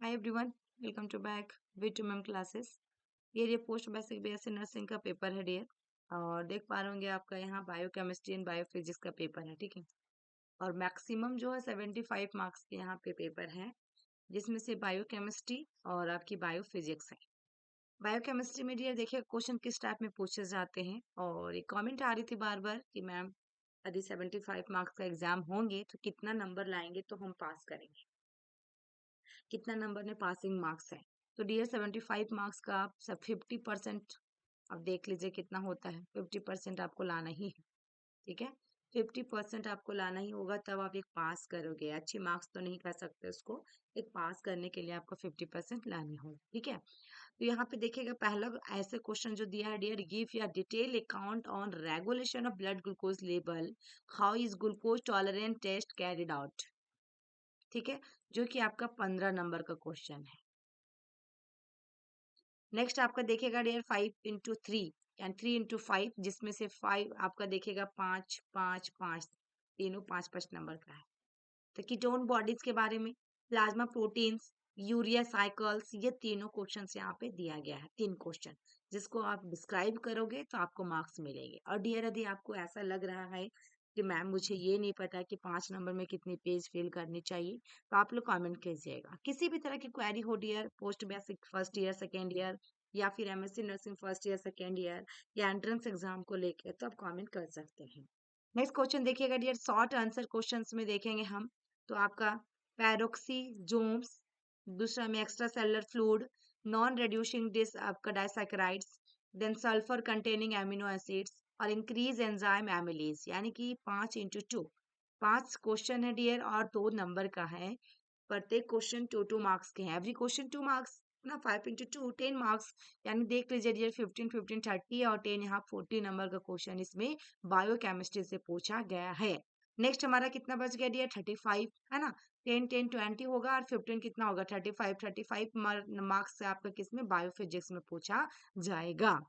Hi everyone, welcome to back with ma'am classes. ये post basic BSc nursing का paper है dear. और देख पा रहे होंगे आपका यहाँ बायोकेमिस्ट्री एंड बायोफिजिक्स का पेपर है, ठीक है। और मैक्सिमम जो है 75 मार्क्स के यहाँ पे पेपर है, जिसमें से बायोकेमिस्ट्री और आपकी बायोफिजिक्स है। बायोकेमिस्ट्री में डियर देखिए क्वेश्चन किस टाइप में पूछे जाते हैं। और एक कॉमेंट आ रही थी बार बार कि मैम यदि 75 मार्क्स का एग्जाम होंगे तो कितना नंबर लाएंगे तो हम पास करेंगे, कितना नंबर में पासिंग मार्क्स है। तो डियर 75 मार्क्स का आप सब 50%, अब देख लीजिए कितना होता है। 50% आपको लाना ही है, ठीक है। 50% आपको लाना ही होगा, तब आप एक पास करोगे। अच्छे मार्क्स तो नहीं कर सकते उसको, एक पास करने के लिए आपको 50% लाने होंगे, ठीक है। तो यहाँ पे देखिएगा पहला ऐसे क्वेश्चन जो दिया है dear, give a detail account on regulation of blood glucose level, how is glucose tolerant test carried out, ठीक है, जो कि आपका 15 नंबर का क्वेश्चन है। नेक्स्ट आपका देखेगा डियर 5 into 3 एंड 3 into 5, जिसमें से 5 आपका देखेगा 5 5 5, तीनों 5 5 नंबर का है। तो कीटोन बॉडीज के बारे में, प्लाज्मा प्रोटीन्स, यूरिया साइकिल्स, ये तीनों क्वेश्चन यहाँ पे दिया गया है। 3 क्वेश्चन जिसको आप डिस्क्राइब करोगे तो आपको मार्क्स मिलेंगे। और डियर यदि आपको ऐसा लग रहा है कि मैम मुझे ये नहीं पता कि 5 नंबर में कितनी पेज फिल करनी चाहिए, तो आप लोग कमेंट कीजिएगा। किसी भी तरह की क्वेरी हो dear, post basic first year second year या फिर MSc nursing first year second year या एंट्रेंस एग्जाम को लेकर, तो आप कमेंट कर सकते हैं। नेक्स्ट क्वेश्चन देखिएगा डियर, शॉर्ट आंसर क्वेश्चंस में देखेंगे हम। तो आपका पैरोक्सीजोम्स, दूसरा में extracellular fluid, non reducing डिस आपका disaccharides, then sulphur containing amino acids और इंक्रीज एंजाइम एमिलेज, यानी कि 5 into 2। 5 क्वेश्चन है डियर और 2 नंबर का है। प्रत्येक क्वेश्चन 2 2 मार्क्स के हैं। एवरी क्वेश्चन 2 मार्क्स ना, 5 into 2 10 मार्क्स, यानी देख लीजिए डियर 15 15 30 और 10 यहाँ 40 नंबर का क्वेश्चन इसमें बायोकेमिस्ट्री से पूछा गया है। नेक्स्ट हमारा कितना बच गया डियर, 35 है ना। 10 10 20 होगा और 15 कितना होगा, 35। 35 मार्क्स से आपका किसमें, बायोफिजिक्स में पूछा जाएगा।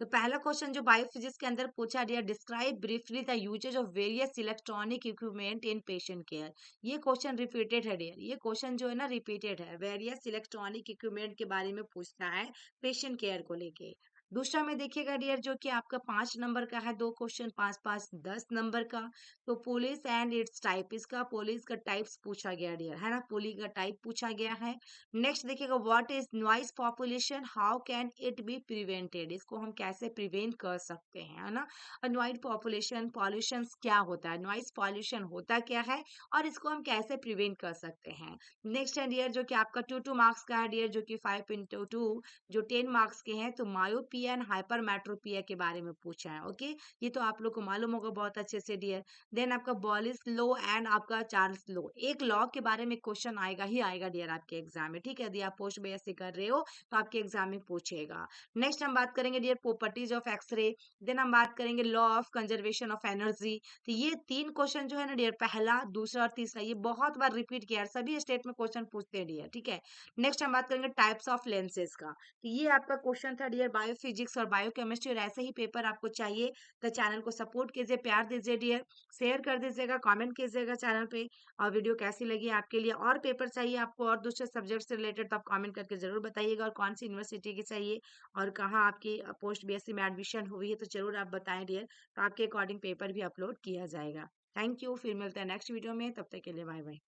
तो पहला क्वेश्चन जो बायोफिजिक्स के अंदर पूछा गया, describe briefly the usages of various electronic equipment in patient care. ये क्वेश्चन रिपीटेड है डियर, ये क्वेश्चन जो है ना रिपीटेड है। वेरियस इलेक्ट्रॉनिक इक्विपमेंट के बारे में पूछता है पेशेंट केयर को लेके। दूसरा में देखिएगा डियर जो कि आपका 5 नंबर का है, 2 क्वेश्चन 5 5 10 नंबर का। तो पुलिस एंड इट्स टाइप, इसका पुलिस का टाइप्स पूछा गया डियर, है ना, पुलिस का टाइप पूछा गया है। नेक्स्ट देखिएगा, what is noise population, how can it be prevented, इसको हम कैसे प्रिवेंट कर सकते हैं, है ना। नॉइज पॉपुलेशन, पॉल्यूशन क्या होता है, नॉइज पॉल्यूशन होता क्या है और इसको हम कैसे प्रिवेंट कर सकते हैं। नेक्स्ट है डियर जो कि आपका 2 2 मार्क्स का है डियर, जो कि 5 into 2 जो 10 मार्क्स के हैं। तो मायोपिया एंड हाइपरमेट्रोपिया के बारे में पूछा है। ओके, ये तो आप लोग को मालूम होगा बहुत अच्छे से डियर। देन आपका बॉलिस लॉ एंड आपका चार्ल्स लॉ, एक लॉ के बारे में क्वेश्चन आएगा ही आएगा डियर आपके एग्जाम में, ठीक है। यदि आप पोस्ट बीएससी कर रहे हो तो आपके एग्जाम में पूछेगा। नेक्स्ट हम बात करेंगे dear properties of X ray. Then हम बात करेंगे law of conservation of energy. तो ये 3 क्वेश्चन जो है ना डियर, पहला दूसरा और तीसरा, ये बहुत बार रिपीट किया है, सभी स्टेट में क्वेश्चन पूछते हैं डियर, ठीक है। नेक्स्ट हम बात करेंगे टाइप्स ऑफ लेंसेज का। तो ये आपका क्वेश्चन था डियर बायोफिजिक्स और बायोकेमिस्ट्री। और ऐसे ही पेपर आपको चाहिए तो चैनल को सपोर्ट कीजिए, प्यार दीजिए डियर, शेयर कर दीजिएगा, कमेंट कीजिएगा चैनल पे। और वीडियो कैसी लगी आपके लिए, और पेपर चाहिए आपको और दूसरे सब्जेक्ट से रिलेटेड, तो आप कमेंट करके जरूर बताइएगा। और कौन सी यूनिवर्सिटी की चाहिए और कहाँ आपकी पोस्ट बीएससी में एडमिशन हुई है तो जरूर आप बताएं डियर, तो आपके अकॉर्डिंग पेपर भी अपलोड किया जाएगा। थैंक यू, फिर मिलते हैं नेक्स्ट वीडियो में, तब तक के लिए बाय बाय।